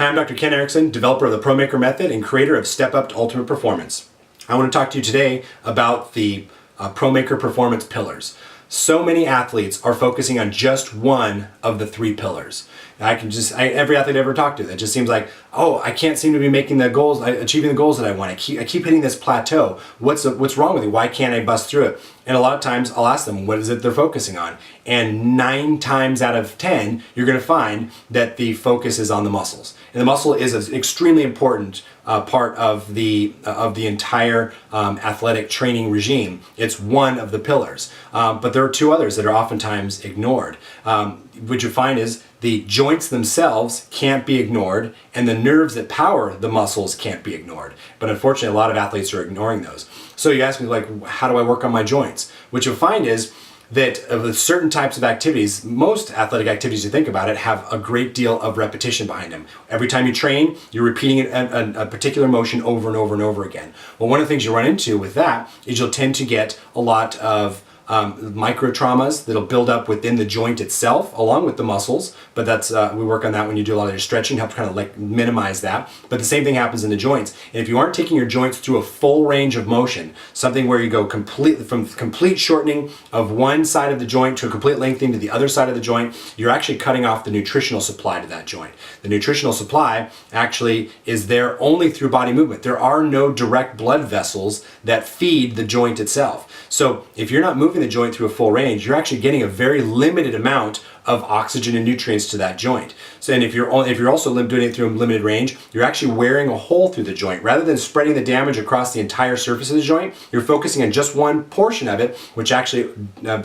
Hi, I'm Dr. Ken Erickson, developer of the ProMaker method and creator of Step Up to Ultimate Performance. I want to talk to you today about the ProMaker Performance Pillars. So many athletes are focusing on just one of the three pillars. Every athlete I ever talk to, that just seems like, oh, I can't seem to be making the goals, achieving the goals that I want. I keep hitting this plateau. What's wrong with me? Why can't I bust through it? And a lot of times I'll ask them, what is it they're focusing on? And 9 times out of 10, you're going to find that the focus is on the muscles. And the muscle is an extremely important part of the entire athletic training regime. It's one of the pillars. But there are two others that are oftentimes ignored. What you find is the joints themselves can't be ignored, and the nerves that power the muscles can't be ignored. But unfortunately, a lot of athletes are ignoring those. So you ask me, like, how do I work on my joints? What you'll find is that with certain types of activities, most athletic activities, you think about it, have a great deal of repetition behind them. Every time you train, you're repeating a particular motion over and over and over again. Well, one of the things you run into with that is you'll tend to get a lot of micro traumas that'll build up within the joint itself along with the muscles, but that's we work on that when you do a lot of your stretching, help kind of like minimize that. But the same thing happens in the joints. And if you aren't taking your joints through a full range of motion, something where you go completely from complete shortening of one side of the joint to a complete lengthening to the other side of the joint, you're actually cutting off the nutritional supply to that joint. The nutritional supply actually is there only through body movement. There are no direct blood vessels that feed the joint itself. So if you're not moving the joint through a full range, you're actually getting a very limited amount of oxygen and nutrients to that joint. So, and if you're also doing it through a limited range, you're actually wearing a hole through the joint. Rather than spreading the damage across the entire surface of the joint, you're focusing on just one portion of it, which actually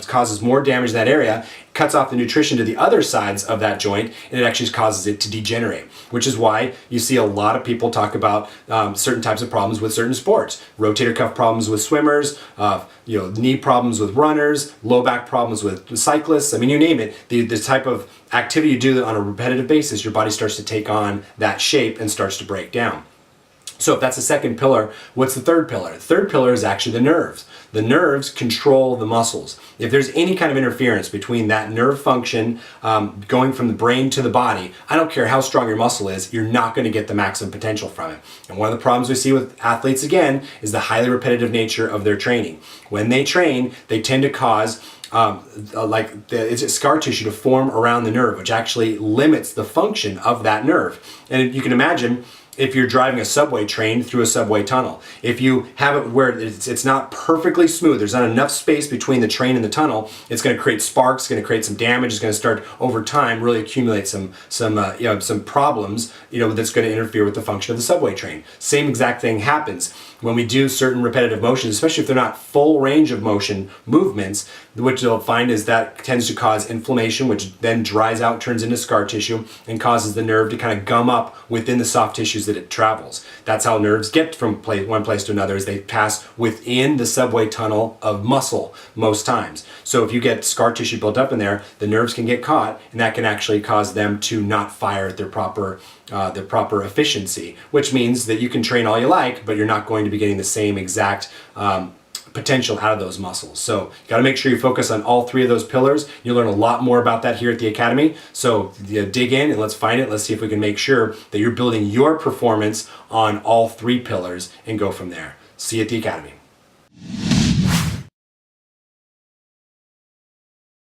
causes more damage in that area, cuts off the nutrition to the other sides of that joint, and it actually causes it to degenerate, which is why you see a lot of people talk about certain types of problems with certain sports. Rotator cuff problems with swimmers, knee problems with runners, low back problems with cyclists. I mean, you name it. The type of activity you do on a repetitive basis, your body starts to take on that shape and starts to break down. So if that's the second pillar, what's the third pillar? The third pillar is actually the nerves. The nerves control the muscles. If there's any kind of interference between that nerve function going from the brain to the body, I don't care how strong your muscle is, you're not going to get the maximum potential from it. And one of the problems we see with athletes, again, is the highly repetitive nature of their training. When they train, they tend to cause it's scar tissue to form around the nerve, which actually limits the function of that nerve. And you can imagine if you're driving a subway train through a subway tunnel. If you have it where it's not perfectly smooth, there's not enough space between the train and the tunnel, it's going to create sparks, it's going to create some damage, it's going to start over time really accumulate some problems, that's going to interfere with the function of the subway train. Same exact thing happens when we do certain repetitive motions, especially if they're not full range of motion movements. What you'll find is that tends to cause inflammation, which then dries out, turns into scar tissue, and causes the nerve to kind of gum up within the soft tissues that it travels. That's how nerves get from one place to another, is they pass within the subway tunnel of muscle most times. So if you get scar tissue built up in there, the nerves can get caught, and that can actually cause them to not fire at their proper efficiency, which means that you can train all you like, but you're not going to be getting the same exact potential out of those muscles. So you got to make sure you focus on all three of those pillars. You'll learn a lot more about that here at the Academy. So dig in and let's find it. Let's see if we can make sure that you're building your performance on all three pillars and go from there. See you at the Academy.